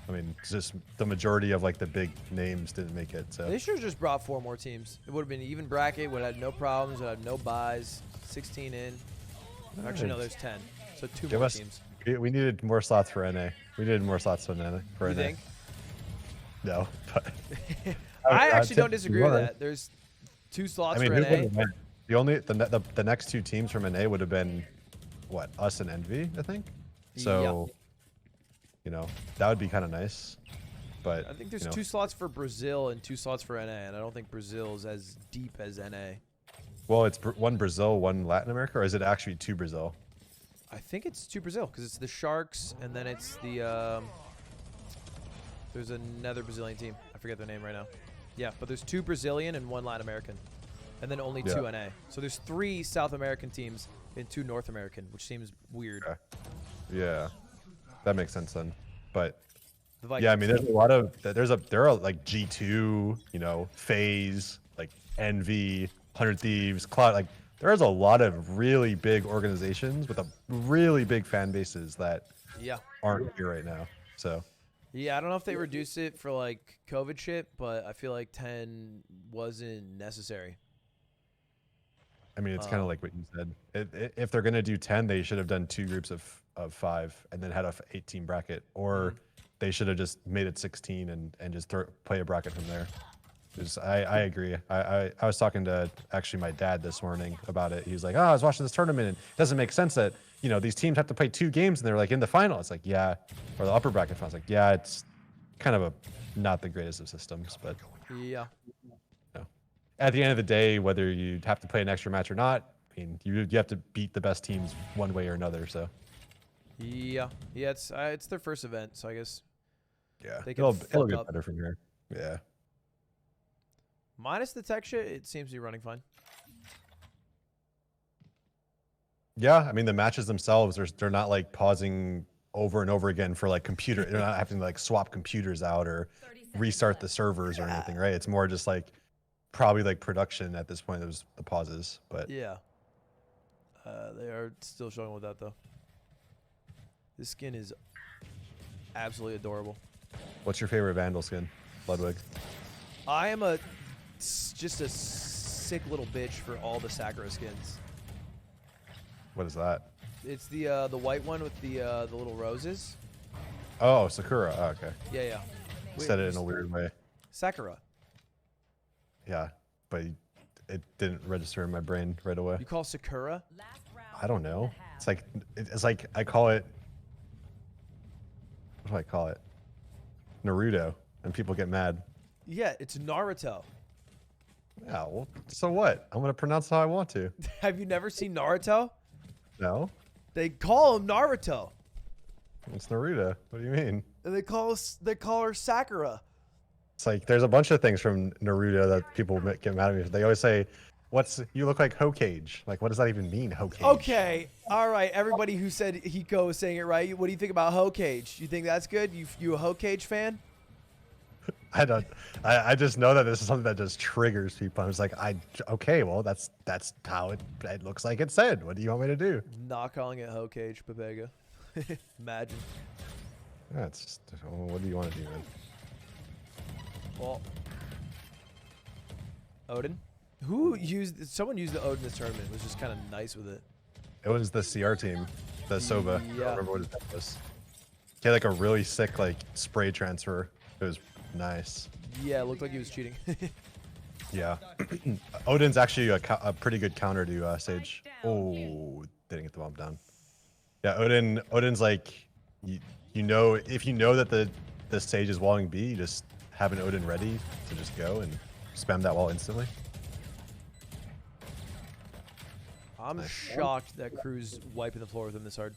And just the majority of like the big names didn't make it. So they should have just brought 4 more teams. It would have been an even bracket. Would have had no problems. Would have had no buys. 16 in. Actually, no, there's 10. So 2 more teams. We needed more slots for NA. We needed more slots for NA. You think? No, but I actually don't disagree with that. There's 2 slots for NA. The next 2 teams from NA would have been what, us and Envy, I think. So that would be kind of nice. But I think there's you know, 2 slots for Brazil and 2 slots for NA, and I don't think Brazil is as deep as NA. well, it's one Brazil, one Latin America, or is it actually 2 Brazil? I think it's 2 Brazil because it's the Sharks and then it's the there's another Brazilian team. I forget their name right now. Yeah, but there's 2 Brazilian and 1 Latin American, and then only 2 NA. So there's 3 South American teams and 2 North American, which seems weird. Okay. Yeah, that makes sense then. But The Vikings. yeah, I mean, there's a lot of there are like G2, you know, FaZe, like Envy, 100 Thieves, Cloud. Like there's a lot of really big organizations with a really big fan bases that Yeah. aren't here right now. So Yeah, I don't know if they reduced it for like COVID shit, but I feel like 10 wasn't necessary. I mean, it's kind of like what you said. If they're gonna do 10, they should have done 2 groups of 5 and then had a 8-team bracket, or they should have just made it 16 and just play a bracket from there. I agree. I was talking to actually my dad this morning about it. He was like, "Oh, I was watching this tournament, and it doesn't make sense that you know these teams have to play 2 games and they're like in the final." It's like, yeah, or the upper bracket final. It's like, yeah, it's kind of not the greatest of systems, but Yeah. at the end of the day, whether you have to play an extra match or not, I mean, you have to beat the best teams one way or another. So Yeah. Yeah, it's their first event, so I guess yeah, they can it'll fuck get up. better from here. Yeah. Minus the tech shit, it seems to be running fine. Yeah, I mean the matches themselves, they're not like pausing over and over again for like computer. They're not having to like swap computers out or restart the servers or anything, right? It's more just like probably like production at this point. There's the pauses, but Yeah. They are still struggling with that though. This skin is absolutely adorable. what's your favorite Vandal skin, Ludwig? I am just a sick little bitch for all the Sakura skins. What is that? It's the white one with the little roses. Oh, Sakura. Oh, okay. Yeah, yeah. Said it in a weird way. Sakura. Yeah, but it didn't register in my brain right away. You call Sakura? I don't know. It's like I call it. What do I call it? Naruto, and people get mad. Yeah, it's Naruto. Yeah, well, so what? I'm gonna pronounce how I want to. Have you never seen Naruto? No, They call him Naruto, it's Naruto. What do you mean? and they call her Sakura. It's like there's a bunch of things from Naruto that people get mad at me. They always say, you look like Hokage. Like, what does that even mean, Hokage? Okay, all right. Everybody who said Hiko was saying it right. What do you think about Hokage? You think that's good? You a Hokage fan? I don't. I just know that this is something that just triggers people. I was like, okay, well, that's how it looks like it said. What do you want me to do? Not calling it Hokage, Pepega. Imagine. Yeah, it's just, what do you want to do, man? Well, Odin. Someone used the Odin this tournament. Was just kind of nice with it. It was the CR team, the Soba. I Yeah. don't remember what his name was. He had like a really sick like spray transfer. It was nice. Yeah, it looked like he was cheating. Yeah. Odin's actually a pretty good counter to Sage. Oh, didn't get the bomb down. Yeah, Odin's like, you know, if you know that the Sage is walling B, you just have an Odin ready to just go and spam that wall instantly. I'm shocked that KRU's wiping the floor with him this hard.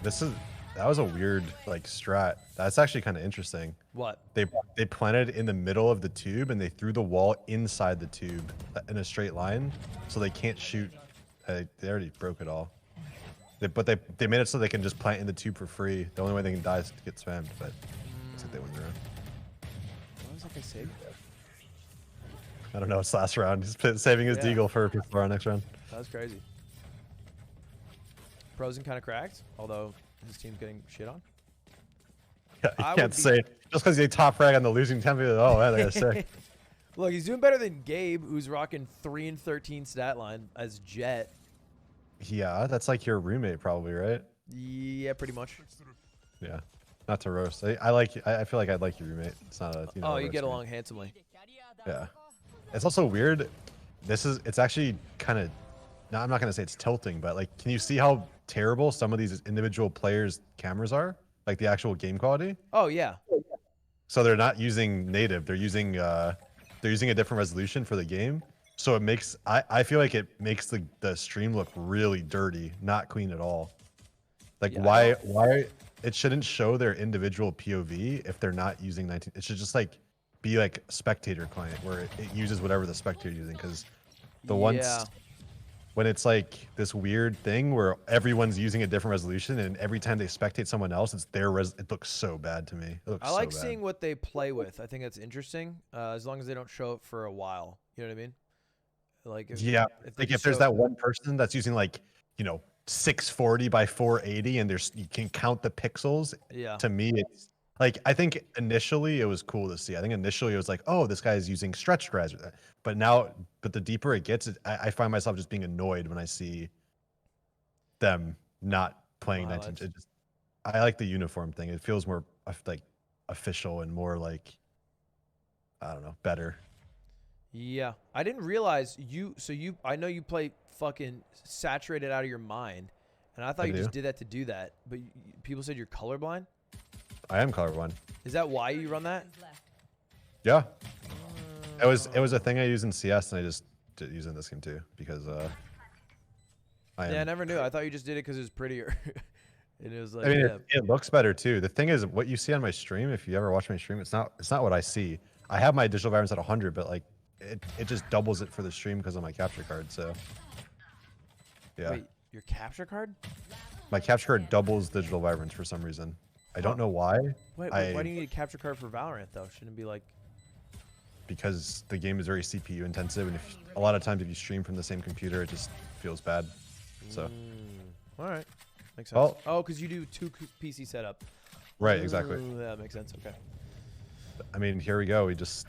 That was a weird like strat. That's actually kind of interesting. What? They planted in the middle of the tube and they threw the wall inside the tube in a straight line, so they can't shoot. They already broke it all. But they made it so they can just plant in the tube for free. The only way they can die is to get spammed. But looks like they win the round. What was that guy saying? I don't know. It's last round. He's saving his Yeah. deagle for our next round. That was crazy. Frozen kind of cracked, although his team's getting shit on. Yeah, I you would can't be- say just because he top frag on the losing team. Oh, yeah, they got sick. Look, he's doing better than Gabe, who's rocking 3 and 13 stat line as Jet. Yeah, that's like your roommate probably, right? Yeah, pretty much. Yeah. Not to roast. I feel like I'd like your roommate. It's not a. Oh, you roast get me. along handsomely. Yeah. It's also weird. It's actually kind of. No, I'm not gonna say it's tilting, but like, can you see how terrible some of these individual players' cameras are? Like the actual game quality. Oh, yeah. So they're not using native. They're using a different resolution for the game. So it makes I feel like it makes the stream look really dirty, not clean at all. Like Yeah, why it shouldn't show their individual POV if they're not using 19. It should just like be like spectator client where it uses whatever the spectator using, because the ones when it's like this weird thing where everyone's using a different resolution and every time they spectate someone else, it's their it looks so bad to me. It looks I like so bad. seeing what they play with. I think that's interesting. As long as they don't show it for a while. You know what I mean? Like if there's that one person that's using like 640 by 480 and you can count the pixels. Yeah. To me, it's like, I think initially it was cool to see. I think initially it was like, oh, this guy is using stretched res, but the deeper it gets, I find myself just being annoyed when I see them not playing 19. I like the uniform thing. It feels more like official and more like, I don't know, better. Yeah, I didn't realize I know you play fucking saturated out of your mind, and I thought you just did that to do that. But people said you're colorblind. I am colorblind. Is that why you run that? Yeah. It was a thing I used in CS, and I just did use it in this game too because I never knew. I thought you just did it because it was prettier. And it was like, I mean, it looks better too. The thing is, what you see on my stream, if you ever watch my stream, it's not what I see. I have my digital vibrance at 100, but like it just doubles it for the stream because of my capture card. So yeah. Wait, your capture card? My capture card doubles digital vibrance for some reason. I don't know why. Wait, why do you need a capture card for Valorant though? Shouldn't it be like? Because the game is very CPU intensive, and a lot of times if you stream from the same computer, it just feels bad. So. All right. Makes sense. Well, oh, because you do 2 PC setup. Right, exactly. Yeah, that makes sense. Okay. I mean, here we go. We just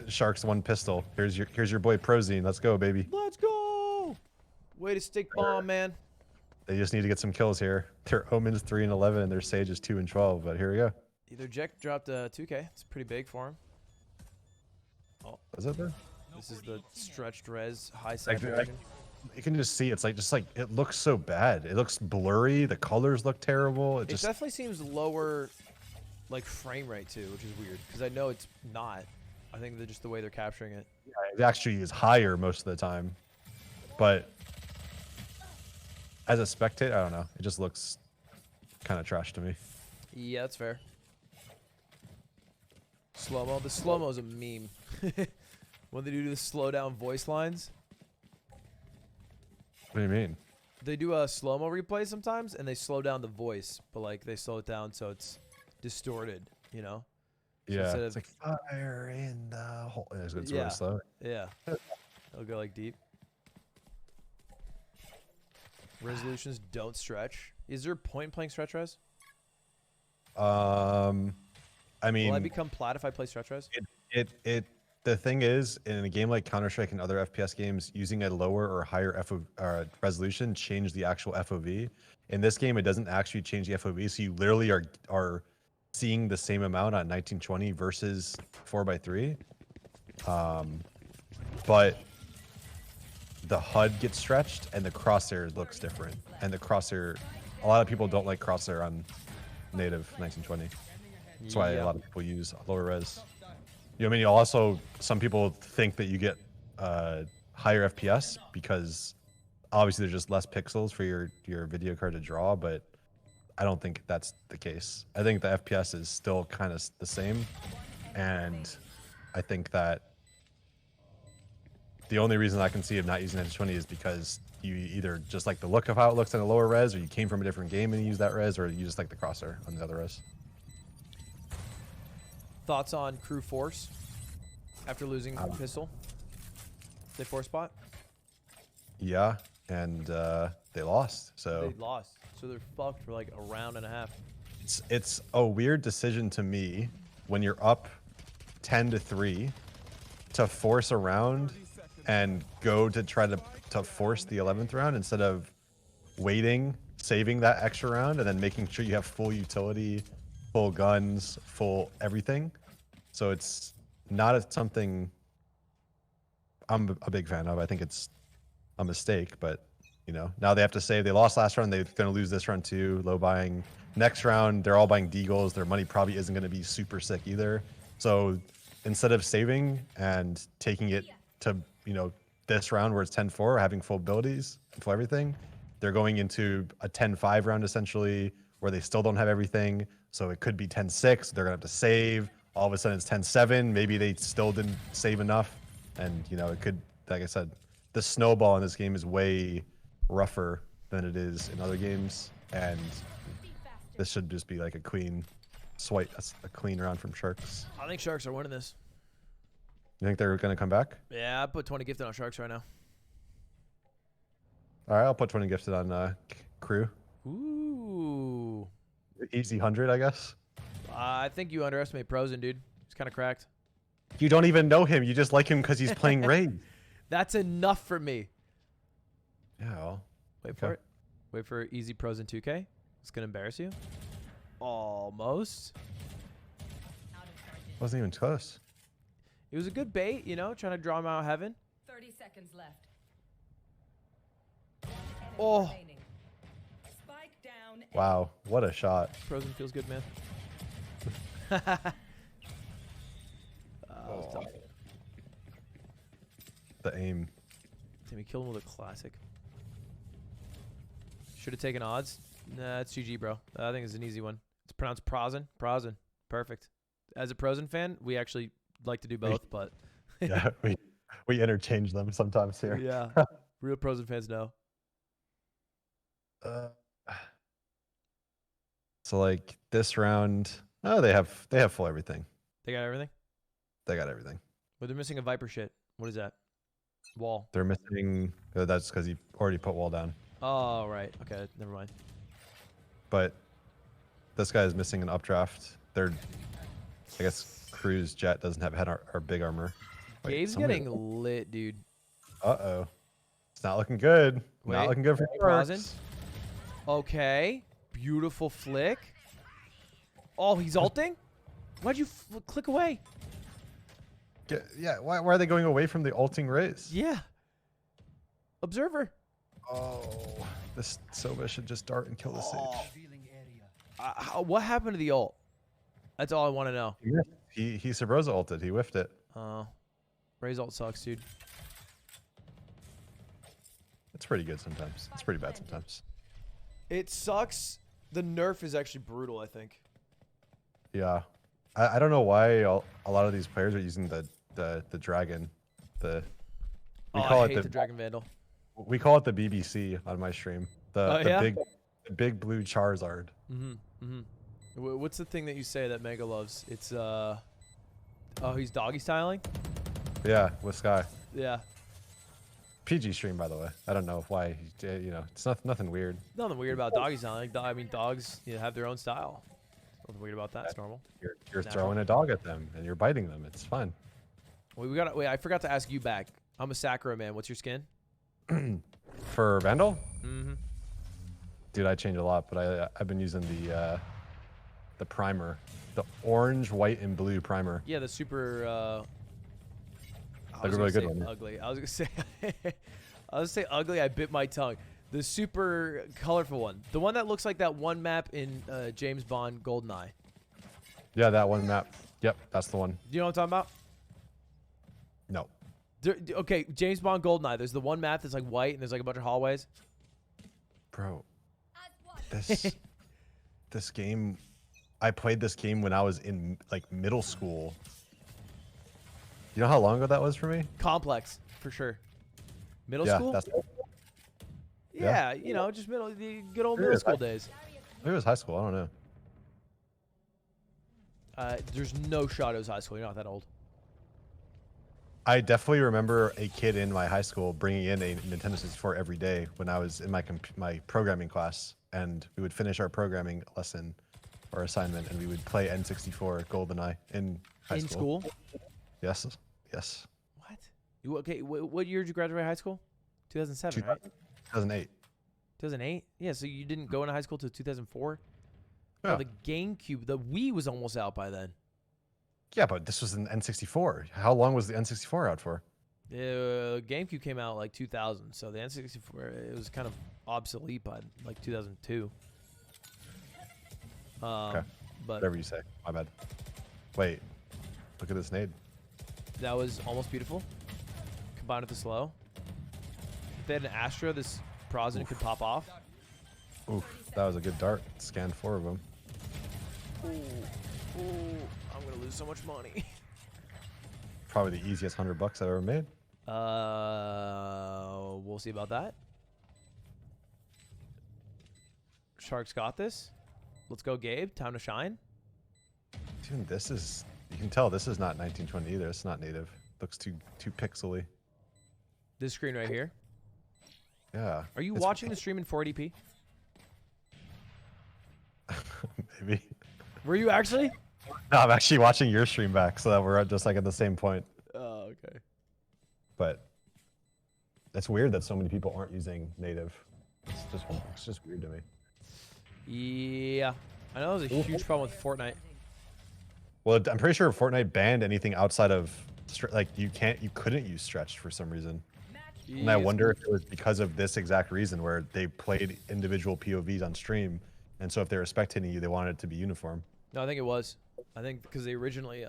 sharks 1 pistol. Here's your boy Prozine. Let's go, baby. Let's go. Way to stick bomb, man. They just need to get some kills here. Their Omen's 3 and 11, and their Sage is 2 and 12. But here we go. Either Jack dropped a 2K. It's pretty big for him. Oh, is it there? This is the stretched res high saturation. You can just see it's like it looks so bad. It looks blurry. The colors look terrible. It just definitely seems lower, like frame rate too, which is weird because I know it's not. I think they're just the way they're capturing it. Yeah, it actually is higher most of the time, but as a spectator, I don't know. It just looks kind of trash to me. Yeah, that's fair. Slow-mo. The slow-mo is a meme. When they do the slow down voice lines. What do you mean? They do a slow-mo replay sometimes, and they slow down the voice, but like they slow it down so it's distorted, you know? So yeah, it's like fire in the hole. It's really slow. Yeah. It'll go like deep. Resolutions don't stretch. Is there a point in playing stretch res? I mean, will I become plat if I play stretch res? The thing is, in a game like Counter-Strike and other FPS games, using a lower or higher resolution change the actual FOV. In this game, it doesn't actually change the FOV, so you literally are seeing the same amount on 1920 versus 4x3. But the HUD gets stretched and the crosshair looks different. And the crosshair, a lot of people don't like crosshair on native 1920. That's why a lot of people use lower res. You know what I mean? Also, some people think that you get higher FPS because obviously there's just less pixels for your video card to draw, but I don't think that's the case. I think the FPS is still kind of the same, and I think that the only reason I can see of not using 1920 is because you either just like the look of how it looks in a lower res, or you came from a different game and you use that res, or you just like the crosshair on the other res. Thoughts on KRU Force after losing pistol? They 4-spot? Yeah, and they lost. So they lost. So they're fucked for like a round and a half. It's a weird decision to me when you're up 10-3 to force a round and go to try to force the 11th round instead of waiting, saving that extra round, and then making sure you have full utility, full guns, full everything. So it's not something I'm a big fan of. I think it's a mistake, but you know, now they have to save. They lost last round. They're going to lose this round too. Low buying. Next round, they're all buying deagles. Their money probably isn't going to be super sick either. So instead of saving and taking it to, you know, this round where it's 10-4, having full abilities, full everything, they're going into a 10-5 round essentially, where they still don't have everything. So it could be 10-6. They're gonna have to save. All of a sudden it's 10-7. Maybe they still didn't save enough, and you know it could. Like I said, the snowball in this game is way rougher than it is in other games, and this should just be like a clean swipe, a clean round from Sharks. I think Sharks are winning this. You think they're gonna come back? Yeah, I put 20 gifted on Sharks right now. All right, I'll put 20 gifted on KRU. Ooh. Easy 100, I guess. I think you underestimate Prozen, dude. He's kind of cracked. You don't even know him. You just like him because he's playing raid. That's enough for me. Yeah. Well, Wait for it. Wait for easy Prozen 2K. It's gonna embarrass you. Almost. wasn't even close. It was a good bait, you know, trying to draw him out of heaven. 30 seconds left. Oh. Spike down. Wow, what a shot. Prozen feels good, man. That was tough. The aim. Timmy killed him with a classic. Should have taken odds. Nah, it's GG, bro. I think it's an easy one. It's pronounced Prozen. Prozen. Perfect. As a Prozen fan, we actually like to do both, but Yeah, we interchange them sometimes here. yeah, real Prozen fans know. So like this round, oh, they have full everything. They got everything. They got everything. But they're missing a Viper shit. What is that? Wall. They're missing. That's because he already put wall down. Oh, right. Okay, never mind. But this guy is missing an updraft. They're, I guess, KRU's jet doesn't have head or big armor. Wait, Gabe's somebody- getting lit, dude. Uh-oh. It's not looking good. Wait, Not looking good for Prozen. Sharks. Okay. Beautiful flick. Oh, he's ulting? Why'd you click away? Yeah, why are they going away from the ulting raise? Yeah. Observer. Oh, this Sova should just dart and kill the Sage. What happened to the ult? That's all I want to know. He subroza ulted. He whiffed it. Oh. Ray's ult sucks, dude. It's pretty good sometimes. It's pretty bad sometimes. It sucks. The nerf is actually brutal, I think. Yeah. I don't know why a lot of these players are using the dragon. We I hate the Dragon Vandal. We call it the BBC on my stream. The yeah? big blue Charizard. What's the thing that you say that Mega loves? It's oh, he's doggy styling? Yeah, with Sky. Yeah. PG stream, by the way. I don't know why. You know, it's nothing weird. Nothing weird about doggy styling. I mean, dogs have their own style. Nothing weird about that. It's normal. You're Natural. throwing a dog at them and you're biting them. It's fine. Wait, I forgot to ask you back. I'm a Sakura man. What's your skin? For Vandal? Mm-hmm. Dude, I change a lot, but I've been using the primer, the orange, white, and blue primer. Yeah, the super. Like a really good one. Ugly. I was gonna say. I was gonna say ugly. I bit my tongue. The super colorful one. The one that looks like that one map in James Bond GoldenEye. Yeah, that one map. Yep, that's the one. Do you know what I'm talking about? No. Okay, James Bond GoldenEye. There's the one map that's like white and there's like a bunch of hallways. Bro, this game, I played this game when I was in like middle school. You know how long ago that was for me? Complex, for sure. Middle Yeah, school? Yeah, you know, just the good old middle school days. Maybe it was high school. I don't know. There's no shot it was high school. You're not that old. I definitely remember a kid in my high school bringing in a Nintendo 64 every day when I was in my programming class, and we would finish our programming lesson or assignment, and we would play N64 GoldenEye in high school. In school? Yes. Yes. What? Okay, what year did you graduate high school? 2007, right? 2008. 2008? Yeah, so you didn't go into high school till 2004? Yeah. Oh, the GameCube, the Wii was almost out by then. Yeah, but this was an N64. How long was the N64 out for? The GameCube came out like 2000, so the N64 it was kind of obsolete by like 2002. Okay. But Whatever you say. My bad. Wait. Look at this nade. That was almost beautiful. Combined with the slow. If they had an Astra, this Prosin could pop off. Oof, that was a good dart. Scanned 4 of them. Ooh, I'm gonna lose so much money. Probably the easiest $100 I've ever made. We'll see about that. Sharks got this. Let's go, Gabe. Time to shine. Dude, this is, you can tell this is not 1920 either. It's not native. Looks too pixely. This screen right here. Yeah. Are you it's- watching the stream in 480p? Maybe. Were you actually? No, I'm actually watching your stream back so that we're just like at the same point. Oh, okay. But it's weird that so many people aren't using native. It's just weird to me. Yeah. I know there's a huge problem with Fortnite. Well, I'm pretty sure Fortnite banned anything outside of like you couldn't use stretched for some reason. And I wonder if it was because of this exact reason where they played individual POVs on stream, and so if they were spectating you, they wanted it to be uniform. No, I think it was. I think because they originally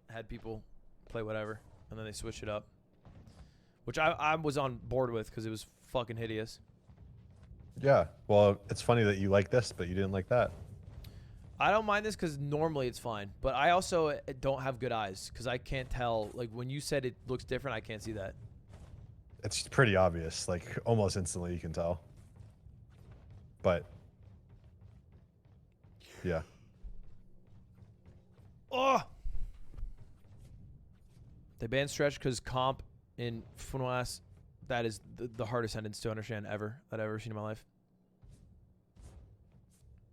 had people play whatever, and then they switched it up. Which I was on board with because it was fucking hideous. Yeah. Well, it's funny that you like this, but you didn't like that. I don't mind this because normally it's fine. But I also don't have good eyes because I can't tell. Like, when you said it looks different, I can't see that. It's pretty obvious. Like, almost instantly you can tell. But, yeah. Oh! They banned stretch because comp in Funoas, that is the hardest sentence to understand ever that I've ever seen in my life.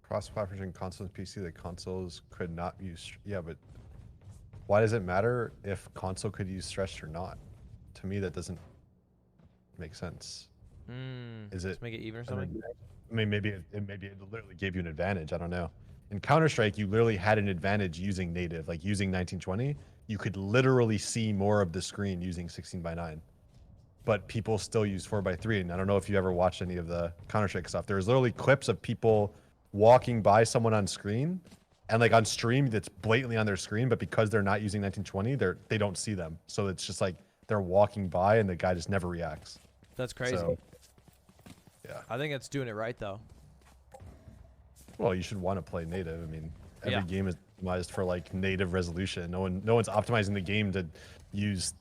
Cross-platforming consoles and PC, the consoles could not use... Yeah, but why does it matter if console could use stretched or not? To me, that doesn't make sense. Is it... To make it even or something? I mean, maybe it literally gave you an advantage. I don't know. In Counter-Strike, you literally had an advantage using native, like using 1920. You could literally see more of the screen using 16:9. But people still use 4:3. And I don't know if you ever watched any of the Counter-Strike stuff. There's literally clips of people walking by someone on screen, and like on stream, that's blatantly on their screen. But because they're not using 1920, they don't see them. So it's just like they're walking by, and the guy just never reacts. That's crazy. So, yeah. I think it's doing it right, though. Well, you should want to play native. I mean, every Yeah. game is optimized for like native resolution. No one's optimizing the game to use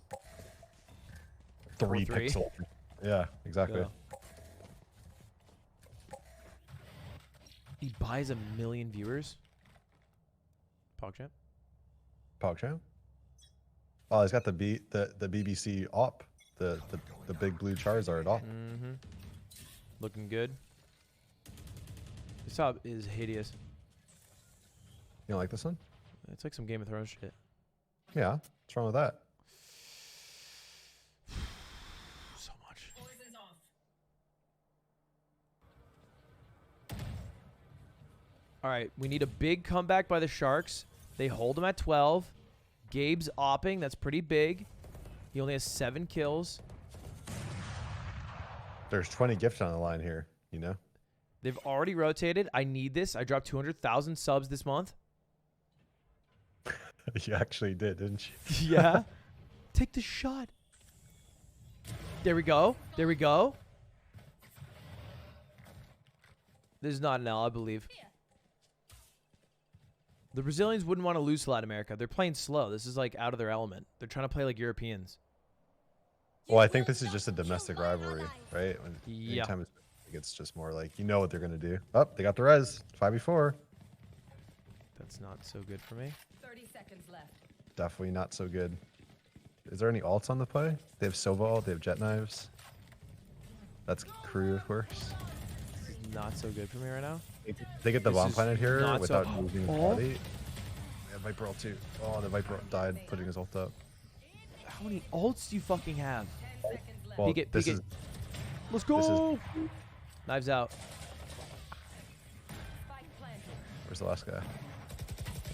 3 3. pixel. Yeah, exactly. Yeah. He buys 1 million viewers. PogChamp. PogChamp. Oh, he's got the BBC op, the big blue Charizard op. Mm-hmm. Looking good. This top is hideous. You don't like this one? It's like some Game of Thrones shit. Yeah. What's wrong with that? So much. Poison's off. All right, we need a big comeback by the Sharks. They hold him at 12. Gabe's opping. That's pretty big. He only has 7 kills. There's 20 gifts on the line here, you know? They've already rotated. I need this. I dropped 200,000 subs this month. You actually did, didn't you? Yeah. Take the shot. There we go. There we go. This is not an L, I believe. The Brazilians wouldn't want to lose to Latin America. They're playing slow. This is like out of their element. They're trying to play like Europeans. Well, I think this is just a domestic rivalry, right? Yeah. Anytime it's just more like, you know what they're going to do. Oh, they got the res. 5v4. That's not so good for me. 30 seconds left. Definitely not so good. Is there any alts on the play? They have Sova ult, they have jet knives. That's KRU, of course. This is not so good for me right now. They get the This bomb is planted here not without so- moving the Oh. body. They have Viper ult too. Oh, the Viper ult died putting his ult up. How many ults do you fucking have? 10 seconds left. Well, Peek it, this peek is it. Let's go. Knives out. Spike planted. where's the last guy?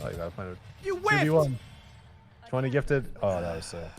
Oh, you gotta find it. You whiffed. 2v1. 20 gifted. Oh, that was so.